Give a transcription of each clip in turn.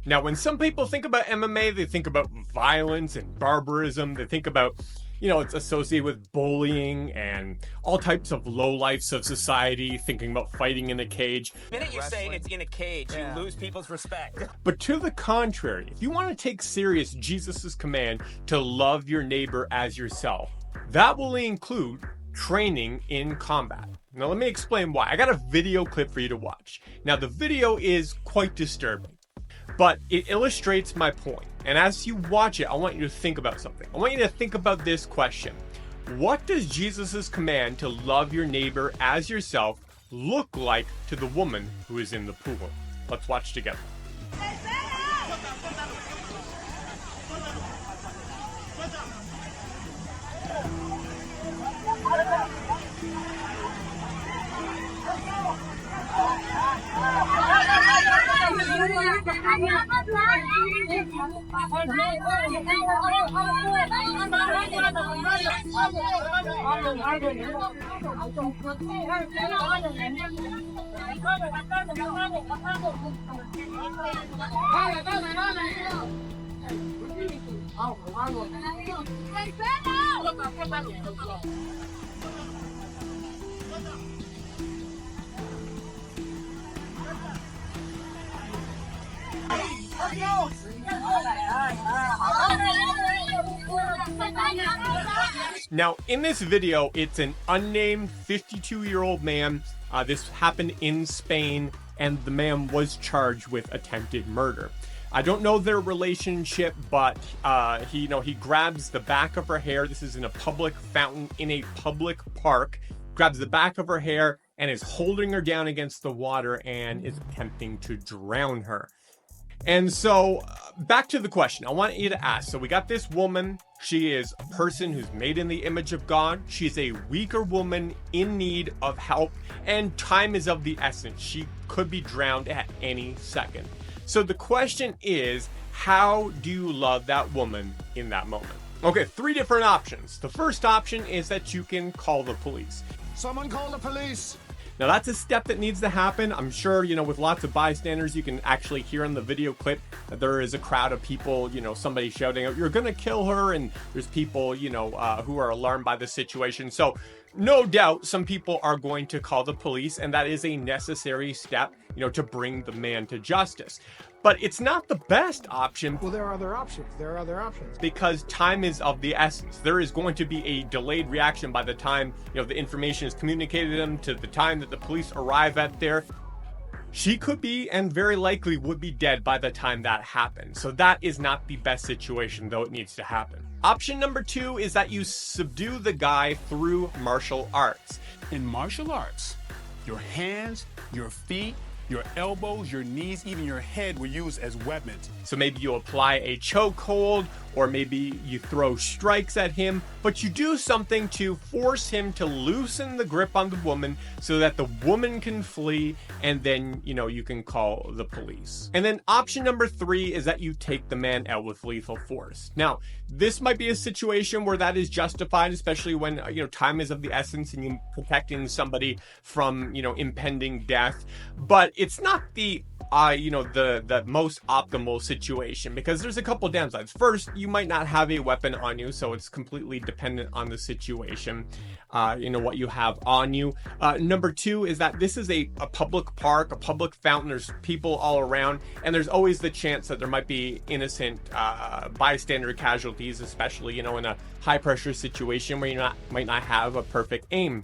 Now, when some people think about MMA, they think about violence and barbarism. They think about, it's associated with bullying and all types of lowlifes of society, thinking about fighting in a cage. The minute you say it's in a cage, you lose people's respect. But to the contrary, if you want to take serious Jesus' command to love your neighbor as yourself, that will include training in combat. Now, let me explain why. I got a video clip for you to watch. Now, the video is quite disturbing, but it illustrates my point. And as you watch it, I want you to think about something. I want you to think about this question. What does Jesus' command to love your neighbor as yourself look like to the woman who is in the pool? Let's watch together. Now, in this video, it's an unnamed 52-year-old man. This happened in Spain, and the man was charged with attempted murder. I don't know their relationship, but he grabs the back of her hair. This is in a public fountain in a public park. Grabs the back of her hair and is holding her down against the water and is attempting to drown her. And so back to the question I want you to ask. So we got this woman. She is a person who's made in the image of God. She's a weaker woman in need of help, and time is of the essence. She could be drowned at any second. So the question is, how do you love that woman in that moment? Okay, 3 different options. The first option is that you can call the police. Someone call the police! Now, that's a step that needs to happen. I'm sure, with lots of bystanders, you can actually hear in the video clip that there is a crowd of people, somebody shouting out, "You're going to kill her." And there's people, who are alarmed by the situation. So no doubt some people are going to call the police, and that is a necessary step, to bring the man to justice. But it's not the best option. Well, there are other options. Because time is of the essence. There is going to be a delayed reaction by the time, the information is communicated to them to the time that the police arrive at there. She could be, and very likely would be, dead by the time that happens. So that is not the best situation, though it needs to happen. Option number 2 is that you subdue the guy through martial arts. In martial arts, your hands, your feet, your elbows, your knees, even your head were used as weapons. So maybe you apply a chokehold, or maybe you throw strikes at him, but you do something to force him to loosen the grip on the woman so that the woman can flee, and then, you can call the police. And then option number 3 is that you take the man out with lethal force. Now, this might be a situation where that is justified, especially when, time is of the essence and you're protecting somebody from, impending death. But it's not the most optimal situation, because there's a couple downsides. First, you might not have a weapon on you, so it's completely dependent on the situation, what you have on you. Number 2 is that this is a public park, a public fountain. There's people all around, and there's always the chance that there might be innocent bystander casualties, especially, in a high pressure situation where you might not have a perfect aim.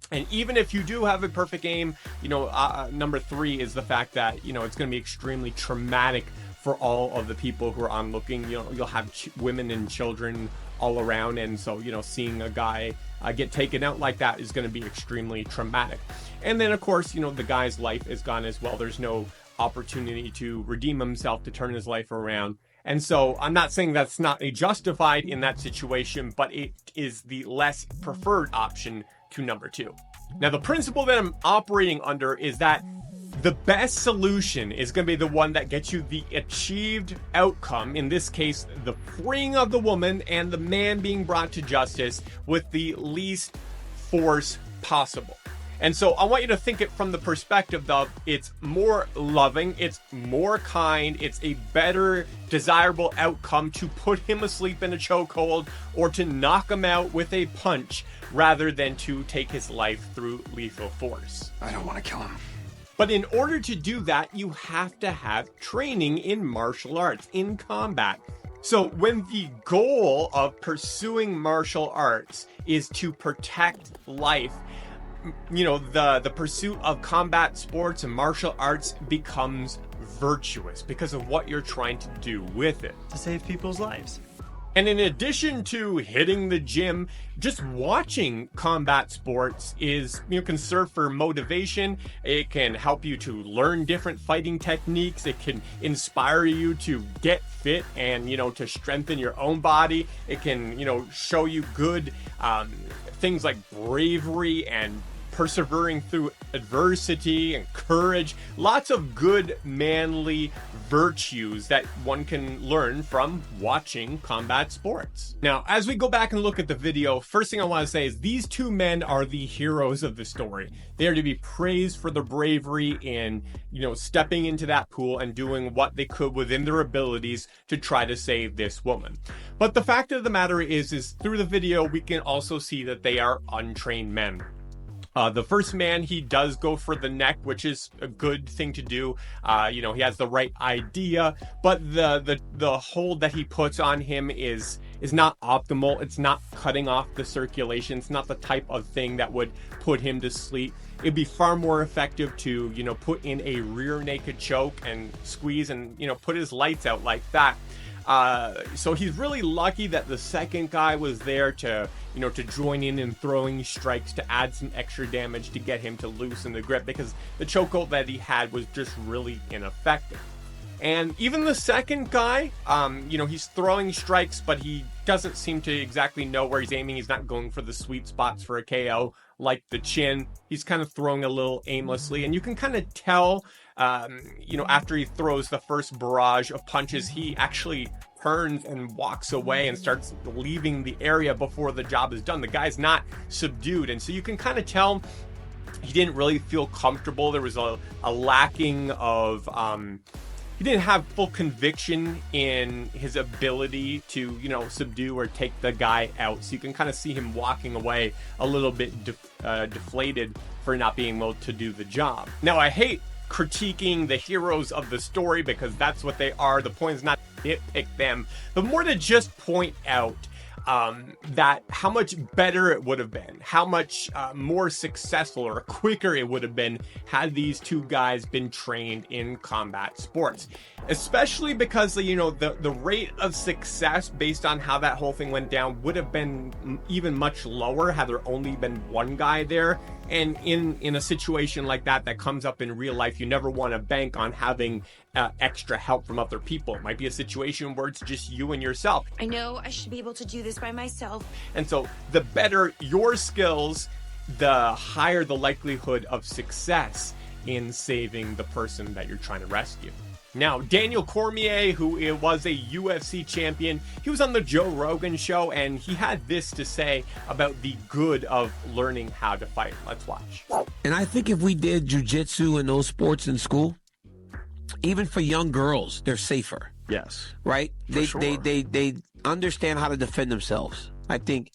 And even if you do have a perfect aim, number 3 is the fact that, it's going to be extremely traumatic for all of the people who are onlooking. You'll have women and children all around. And so, seeing a guy get taken out like that is going to be extremely traumatic. And then, of course, the guy's life is gone as well. There's no opportunity to redeem himself, to turn his life around. And so I'm not saying that's not a justified in that situation, but it is the less preferred option to number 2. Now, the principle that I'm operating under is that the best solution is going to be the one that gets you the achieved outcome. In this case, the freeing of the woman and the man being brought to justice with the least force possible. And so I want you to think it from the perspective of it's more loving, it's more kind, it's a better desirable outcome to put him asleep in a chokehold or to knock him out with a punch rather than to take his life through lethal force. I don't want to kill him. But in order to do that, you have to have training in martial arts, in combat. So when the goal of pursuing martial arts is to protect life, you know, the pursuit of combat sports and martial arts becomes virtuous because of what you're trying to do with it. To save people's lives. And in addition to hitting the gym, just watching combat sports is, you know, can serve for motivation. It can help you to learn different fighting techniques. It can inspire you to get fit and, you know, to strengthen your own body. It can, you know, show you good things like bravery and persevering through adversity and courage. Lots of good manly virtues that one can learn from watching combat sports. Now, as we go back and look at the video, first thing I want to say is these two men are the heroes of the story. They are to be praised for their bravery in, you know, stepping into that pool and doing what they could within their abilities to try to save this woman. But the fact of the matter is through the video, we can also see that they are untrained men. The first man, he does go for the neck, which is a good thing to do. You know, he has the right idea, but the hold that he puts on him is not optimal. It's not cutting off the circulation. It's not the type of thing that would put him to sleep. It'd be far more effective to, you know, put in a rear naked choke and squeeze and, you know, put his lights out like that. So he's really lucky that the second guy was there to, you know, to join in throwing strikes to add some extra damage to get him to loosen the grip, because the chokehold that he had was just really ineffective. And even the second guy, you know, he's throwing strikes, but he doesn't seem to exactly know where he's aiming. He's not going for the sweet spots for a KO like the chin. He's kind of throwing a little aimlessly, and you can kind of tell, you know, after he throws the first barrage of punches, he actually turns and walks away and starts leaving the area before the job is done. The guy's not subdued, and so you can kind of tell he didn't really feel comfortable. There was a lacking of he didn't have full conviction in his ability to, you know, subdue or take the guy out. So you can kind of see him walking away a little bit deflated for not being able to do the job. Now, I hate critiquing the heroes of the story because that's what they are. The point is not to nitpick them, but more to just point out that how much better it would have been, how much more successful or quicker it would have been had these two guys been trained in combat sports. Especially because, you know, the rate of success based on how that whole thing went down would have been even much lower had there only been one guy there. And in a situation like that comes up in real life, you never want to bank on having extra help from other people. It might be a situation where it's just you and yourself. I know I should be able to do this by myself. And so the better your skills, the higher the likelihood of success in saving the person that you're trying to rescue. Now, Daniel Cormier, who was a UFC champion, he was on the Joe Rogan show, and he had this to say about the good of learning how to fight. Let's watch. And I think if we did jiu-jitsu and those sports in school, even for young girls, they're safer. Yes. Right? For sure. They understand how to defend themselves. I think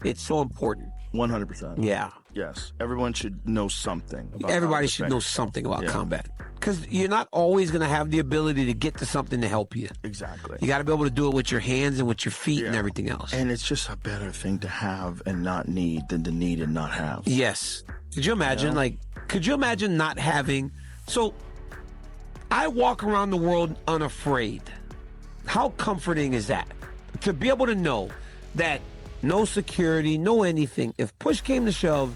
it's so important. 100%. Yeah. Yes. Everyone should know something about Everybody should know something about combat. Because you're not always going to have the ability to get to something to help you. Exactly. You got to be able to do it with your hands and with your feet and everything else. And it's just a better thing to have and not need than to need and not have. Yes. Could you imagine, could you imagine not having... So, I walk around the world unafraid. How comforting is that? To be able to know that no security, no anything. If push came to shove,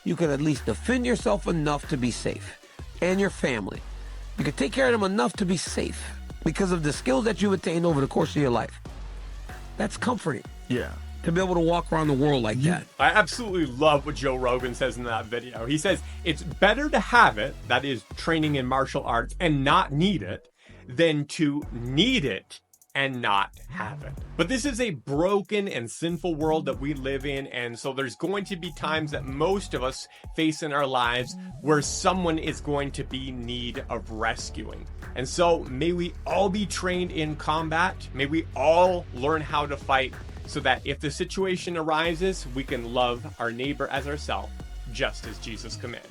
you could at least defend yourself enough to be safe. And your family. You could take care of them enough to be safe because of the skills that you've attained over the course of your life. That's comforting. Yeah. To be able to walk around the world like that. I absolutely love what Joe Rogan says in that video. He says, it's better to have it, that is training in martial arts, and not need it, than to need it and not have it. But this is a broken and sinful world that we live in, and so there's going to be times that most of us face in our lives where someone is going to be in need of rescuing. And so may we all be trained in combat, may we all learn how to fight, so that if the situation arises, we can love our neighbor as ourselves, just as Jesus commanded.